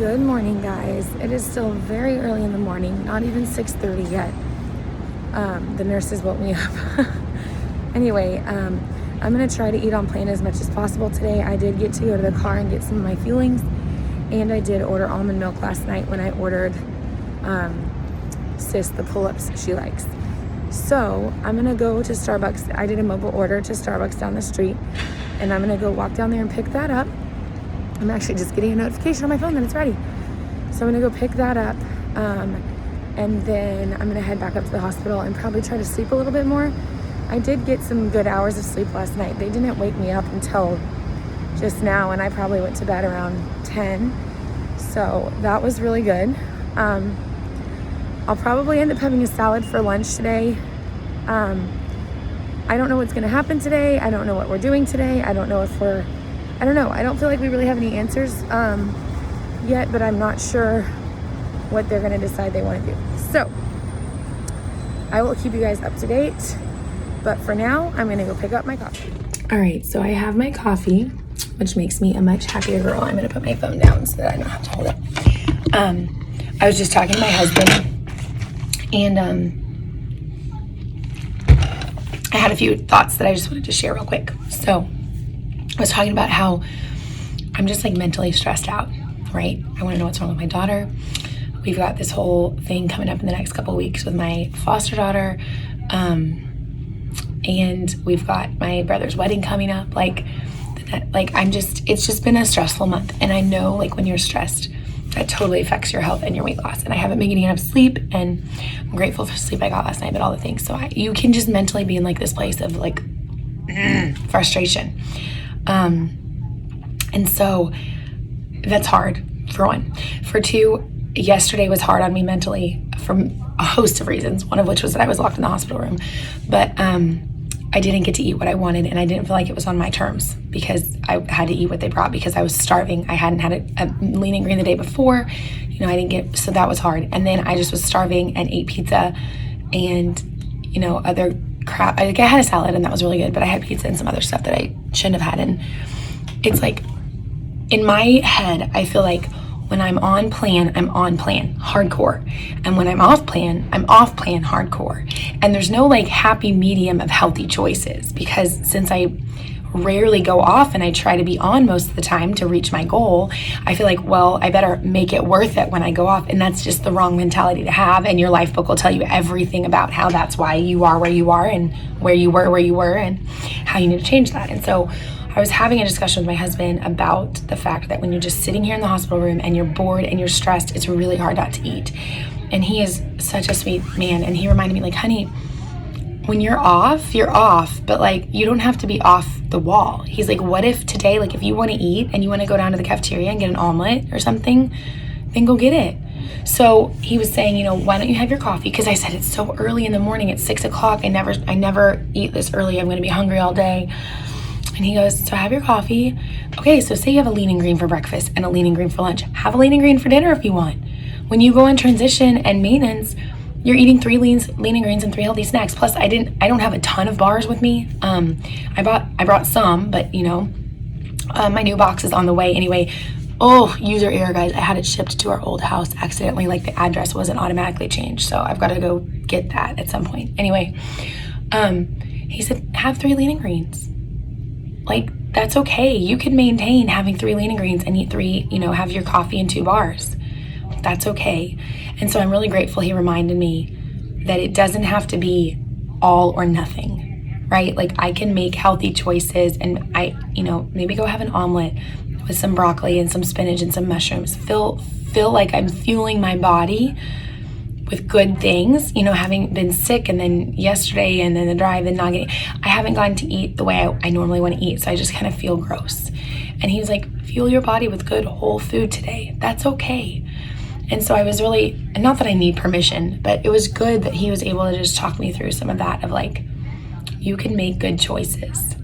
Good morning, guys. It is still very early in the morning, not even 6:30 yet. The nurses woke me up. Anyway, I'm gonna try to eat on plan as much as possible today. I did get to go to the car and get some of my fuelings, and I did order almond milk last night when I ordered Sis the pull-ups she likes. So I'm gonna go to Starbucks. I did a mobile order to Starbucks down the street, and I'm gonna go walk down there and pick that up. I'm actually just getting a notification on my phone that it's ready. So I'm gonna go pick that up, and then I'm gonna head back up to the hospital and probably try to sleep a little bit more. I did get some good hours of sleep last night. They didn't wake me up until just now, and I probably went to bed around 10. So that was really good. I'll probably end up having a salad for lunch today. I don't know what's gonna happen today. I don't know what we're doing today. I don't know. I don't feel like we really have any answers yet, but I'm not sure what they're gonna decide they wanna do. So I will keep you guys up to date, but for now, I'm gonna go pick up my coffee. All right, so I have my coffee, which makes me a much happier girl. I'm gonna put my phone down so that I don't have to hold it. I was just talking to my husband, and I had a few thoughts that I just wanted to share real quick. So I was talking about how I'm just like mentally stressed out, right? I want to know what's wrong with my daughter. We've got this whole thing coming up in the next couple of weeks with my foster daughter. And we've got my brother's wedding coming up. It's just been a stressful month. And I know like when you're stressed, that totally affects your health and your weight loss. And I haven't been getting enough sleep, and I'm grateful for the sleep I got last night, but all the things. So you can just mentally be in like this place of like frustration. And so that's hard, for one. For two, yesterday was hard on me mentally for a host of reasons, one of which was that I was locked in the hospital room. But I didn't get to eat what I wanted, and I didn't feel like it was on my terms because I had to eat what they brought because I was starving. I hadn't had a lean and green the day before. So that was hard. And then I just was starving and ate pizza and, other crap. I had a salad, and that was really good, but I had pizza and some other stuff that I shouldn't have had. And it's like, in my head, I feel like when I'm on plan, I'm on plan, hardcore. And when I'm off plan, I'm off plan, hardcore. And there's no like happy medium of healthy choices, because since I rarely go off and I try to be on most of the time to reach my goal, I feel like, well, I better make it worth it when I go off. And that's just the wrong mentality to have. And your life book will tell you everything about how that's why you are where you are and where you were and how you need to change that. And so I was having a discussion with my husband about the fact that when you're just sitting here in the hospital room and you're bored and you're stressed, it's really hard not to eat. And he is such a sweet man. And he reminded me, like, honey, when you're off, but like, you don't have to be off the wall. He's like, what if today, like if you want to eat and you want to go down to the cafeteria and get an omelet or something, then go get it. So he was saying, why don't you have your coffee? Because I said, it's so early in the morning, it's 6 o'clock. I never eat this early. I'm going to be hungry all day. And he goes, so have your coffee. Okay, so say you have a lean and green for breakfast and a lean and green for lunch. Have a lean and green for dinner if you want. When you go in transition and maintenance, you're eating 3 lean and greens and 3 healthy snacks. Plus, I don't have a ton of bars with me. I brought some, but my new box is on the way anyway. Oh, user error, guys. I had it shipped to our old house accidentally. Like the address wasn't automatically changed. So I've got to go get that at some point. Anyway, he said, have 3 lean and greens. Like, that's okay. You can maintain having 3 lean and greens and eat 3, have your coffee and 2 bars. That's okay. And so I'm really grateful he reminded me that it doesn't have to be all or nothing, right? Like, I can make healthy choices, and maybe go have an omelet with some broccoli and some spinach and some mushrooms. Feel like I'm fueling my body with good things, having been sick, and then yesterday and then the drive and I haven't gotten to eat the way I normally want to eat. So I just kind of feel gross. And he was like, fuel your body with good whole food today. That's okay. And so I was really, and not that I need permission, but it was good that he was able to just talk me through some of that of like, you can make good choices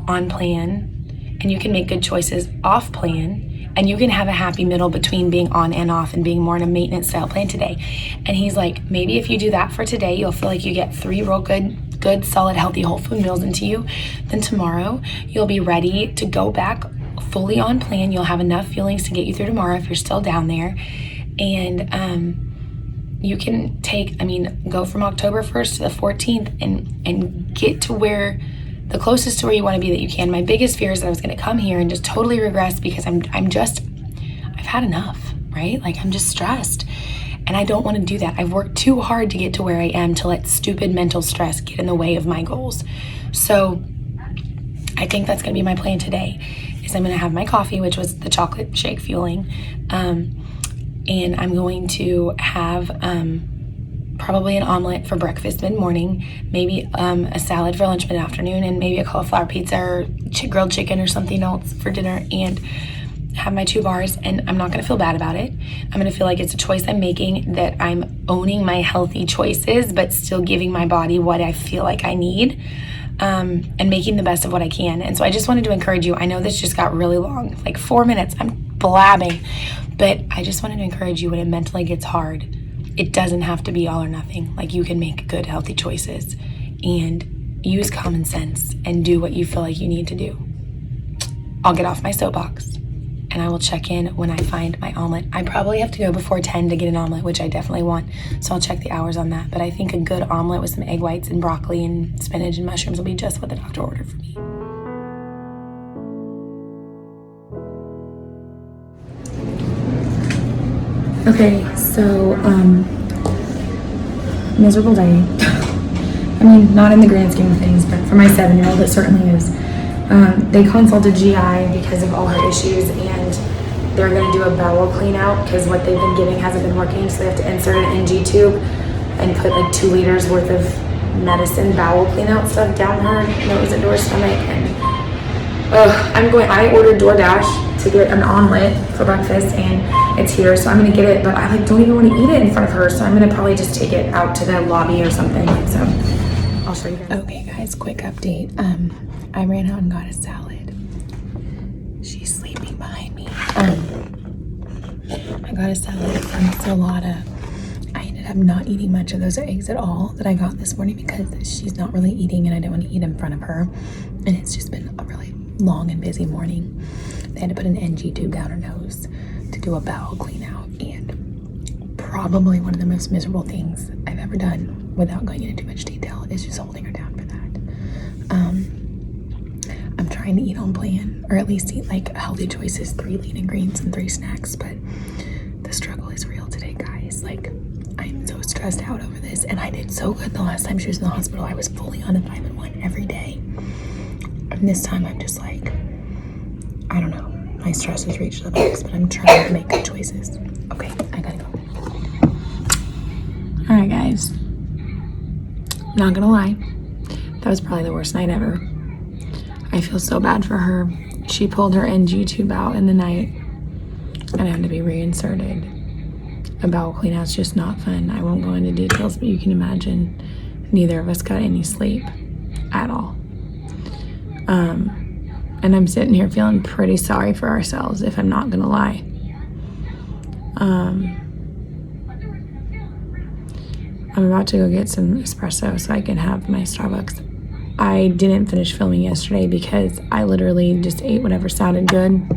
on plan, and you can make good choices off plan. And you can have a happy middle between being on and off and being more in a maintenance style plan today. And he's like, maybe if you do that for today, you'll feel like you get 3 real good, solid, healthy, whole food meals into you. Then tomorrow, you'll be ready to go back fully on plan. You'll have enough fuelings to get you through tomorrow if you're still down there. And you can go from October 1st to the 14th and get to where the closest to where you want to be that you can. My biggest fear is that I was going to come here and just totally regress because I've had enough, right? Like, I'm just stressed. And I don't want to do that. I've worked too hard to get to where I am to let stupid mental stress get in the way of my goals. So I think that's going to be my plan today, is I'm going to have my coffee, which was the chocolate shake fueling. And I'm going to have probably an omelet for breakfast mid-morning, maybe a salad for lunch mid-afternoon, and maybe a cauliflower pizza or grilled chicken or something else for dinner, and have my 2 bars. And I'm not going to feel bad about it. I'm going to feel like it's a choice I'm making, that I'm owning my healthy choices, but still giving my body what I feel like I need, and making the best of what I can. And so I just wanted to encourage you. I know this just got really long, like 4 minutes. I'm blabbing, but I just wanted to encourage you when it mentally gets hard. It doesn't have to be all or nothing. Like, you can make good, healthy choices and use common sense and do what you feel like you need to do. I'll get off my soapbox and I will check in when I find my omelet. I probably have to go before 10 to get an omelet, which I definitely want. So I'll check the hours on that. But I think a good omelet with some egg whites and broccoli and spinach and mushrooms will be just what the doctor ordered for me. Okay, so, miserable day. I mean, not in the grand scheme of things, but for my 7-year-old, it certainly is. They consulted GI because of all her issues, and they're going to do a bowel clean out because what they've been giving hasn't been working, so they have to insert an NG tube and put like 2 liters worth of medicine bowel clean out stuff down her nose into her stomach. And I ordered DoorDash to get an omelet for breakfast, and it's here, so I'm gonna get it, but I don't even want to eat it in front of her, so I'm gonna probably just take it out to the lobby or something. So I'll show you guys. Okay guys, quick update. I ran out and got a salad. She's sleeping behind me. I got a salad from Salada. I ended up not eating much of those eggs at all that I got this morning because she's not really eating and I didn't want to eat in front of her. And it's just been a really long and busy morning. They had to put an NG tube down her nose to do a bowel clean out, and probably one of the most miserable things I've ever done, without going into too much detail, is just holding her down for that. I'm trying to eat on plan, or at least eat like healthy choices, 3 lean and greens and 3 snacks, but the struggle is real today, guys. Like, I'm so stressed out over this, and I did so good the last time she was in the hospital. I was fully on a 5-in-1 every day, and this time I'm just like, I don't know. My stress has reached the max, but I'm trying to make good choices. Okay, I gotta go. All right, guys. Not gonna lie, that was probably the worst night ever. I feel so bad for her. She pulled her NG tube out in the night and had to be reinserted. A bowel clean out's just not fun. I won't go into details, but you can imagine neither of us got any sleep at all. And I'm sitting here feeling pretty sorry for ourselves, if I'm not gonna lie. I'm about to go get some espresso so I can have my Starbucks. I didn't finish filming yesterday because I literally just ate whatever sounded good,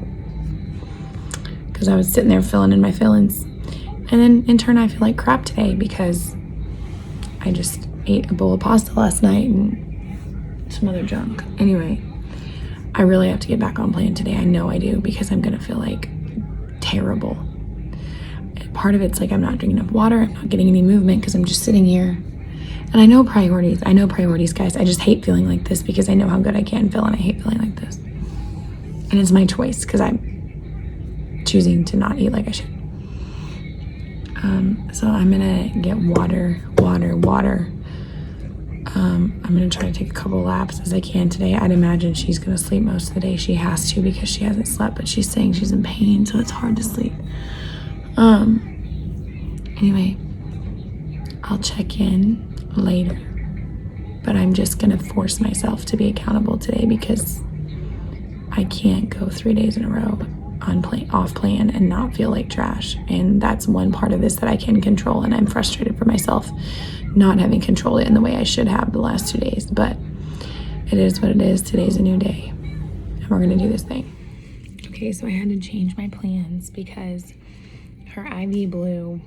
because I was sitting there filling in my fillings. And then in turn I feel like crap today because I just ate a bowl of pasta last night and some other junk. Anyway, I really have to get back on plan today. I know I do, because I'm gonna feel like terrible. Part of it's like I'm not drinking enough water, I'm not getting any movement because I'm just sitting here. And I know priorities, guys. I just hate feeling like this because I know how good I can feel, and I hate feeling like this. And it's my choice because I'm choosing to not eat like I should. So I'm gonna get water. I'm gonna try to take a couple laps as I can today. I'd imagine she's gonna sleep most of the day. She has to because she hasn't slept, but she's saying she's in pain, so it's hard to sleep. Anyway, I'll check in later, but I'm just gonna force myself to be accountable today because I can't go 3 days in a row off plan and not feel like trash. And that's one part of this that I can control, and I'm frustrated for myself not having controlled it in the way I should have the last 2 days. But it is what it is. Today's a new day and we're gonna do this thing. Okay, so I had to change my plans because her IV blew.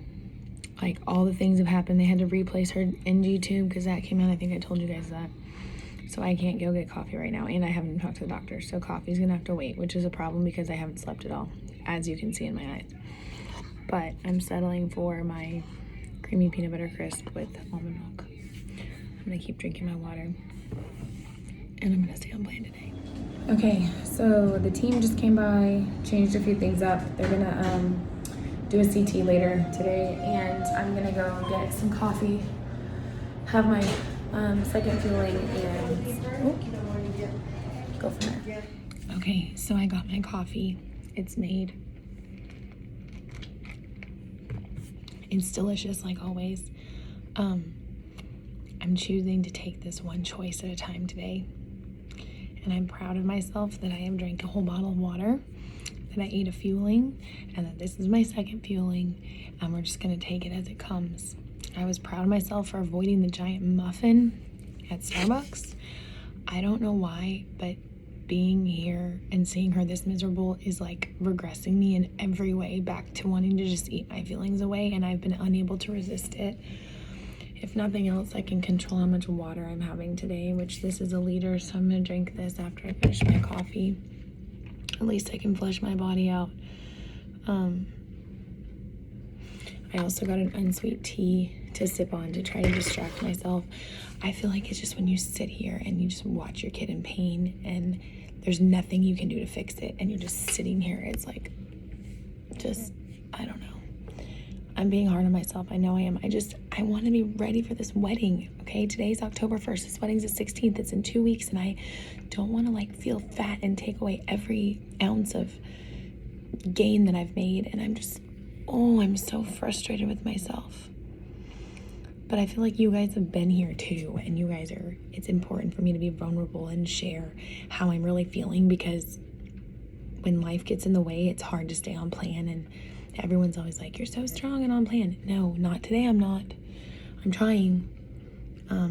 Like, all the things have happened. They had to replace her NG tube because that came out. I think I told you guys that. So I can't go get coffee right now, and I haven't talked to the doctor. So coffee's gonna have to wait, which is a problem because I haven't slept at all, as you can see in my eyes. But I'm settling for my creamy peanut butter crisp with almond milk. I'm gonna keep drinking my water, and I'm gonna stay on plan today. Okay, so the team just came by, changed a few things up. They're gonna do a CT later today, and I'm gonna go get some coffee, have my second fueling, and go from there. Okay, so I got my coffee. It's made. It's delicious like always. I'm choosing to take this one choice at a time today. And I'm proud of myself that I have drank a whole bottle of water, that I ate a fueling, and that this is my second fueling, and we're just gonna take it as it comes. I was proud of myself for avoiding the giant muffin at Starbucks. I don't know why, but being here and seeing her this miserable is like regressing me in every way back to wanting to just eat my feelings away, and I've been unable to resist it. If nothing else, I can control how much water I'm having today, which this is a liter, so I'm gonna drink this after I finish my coffee. At least I can flush my body out. I also got an unsweet tea to sip on to try to distract myself. I feel like it's just when you sit here and you just watch your kid in pain and there's nothing you can do to fix it, and you're just sitting here, it's like, I don't know. I'm being hard on myself. I know I am. I want to be ready for this wedding, okay? Today's October 1st. This wedding's the 16th. It's in 2 weeks, and I don't want to, like, feel fat and take away every ounce of gain that I've made. And I'm so frustrated with myself. But I feel like you guys have been here, too, and it's important for me to be vulnerable and share how I'm really feeling, because when life gets in the way, it's hard to stay on plan, and everyone's always like, you're so strong and on plan. No, not today. I'm not. I'm trying. I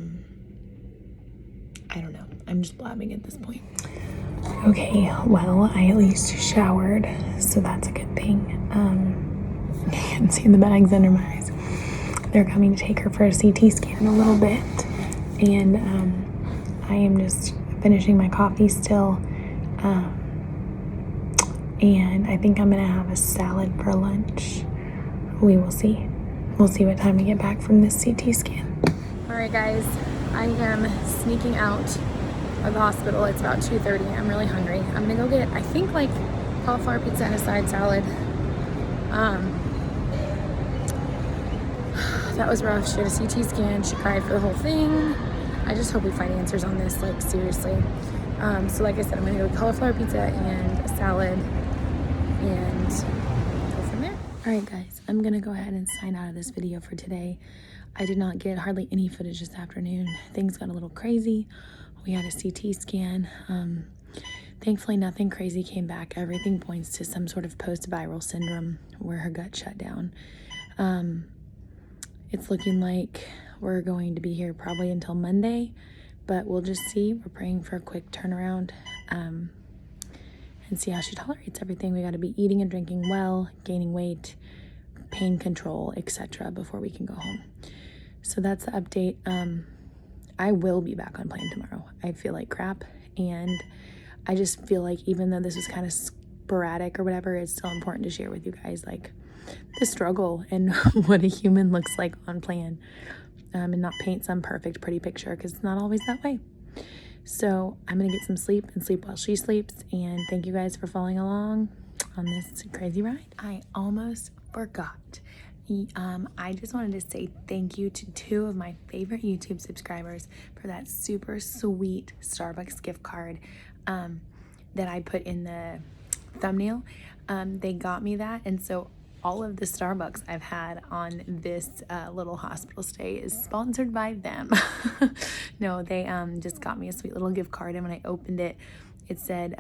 don't know. I'm just blabbing at this point. Okay, well, I at least showered, so that's a good thing. You can see the bags under my eyes. They're coming to take her for a CT scan in a little bit, and I am just finishing my coffee still. And I think I'm gonna have a salad for lunch. We will see. We'll see what time we get back from this CT scan. All right, guys, I am sneaking out of the hospital. It's about 2:30. I'm really hungry. I'm gonna go get, I think, like cauliflower pizza and a side salad. That was rough. She had a CT scan. She cried for the whole thing. I just hope we find answers on this, like, seriously. So like I said, I'm gonna go with cauliflower pizza and a salad and go from there. All right, guys, I'm gonna go ahead and sign out of this video for today. I did not get hardly any footage this afternoon. Things got a little crazy. We had a CT scan. Thankfully, nothing crazy came back. Everything points to some sort of post-viral syndrome where her gut shut down. It's looking like we're going to be here probably until Monday, but we'll just see. We're praying for a quick turnaround and see how she tolerates everything. We got to be eating and drinking well, gaining weight, pain control, etc. before we can go home. So that's the update. I will be back on plane tomorrow. I feel like crap, and I just feel like even though this is kind of sporadic or whatever, it's still important to share with you guys, like, the struggle and what a human looks like on plan, and not paint some perfect pretty picture, because it's not always that way. So I'm gonna get some sleep and sleep while she sleeps, and thank you guys for following along on this crazy ride. I almost forgot. I just wanted to say thank you to 2 of my favorite YouTube subscribers for that super sweet Starbucks gift card that I put in the thumbnail. They got me that, and so all of the Starbucks I've had on this little hospital stay is sponsored by them. No, they just got me a sweet little gift card, and when I opened it, it said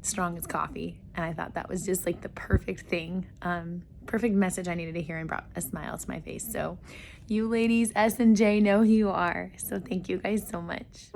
strong as coffee, and I thought that was just like the perfect thing, perfect message I needed to hear, and brought a smile to my face. So you ladies, S and J, know who you are. So thank you guys so much.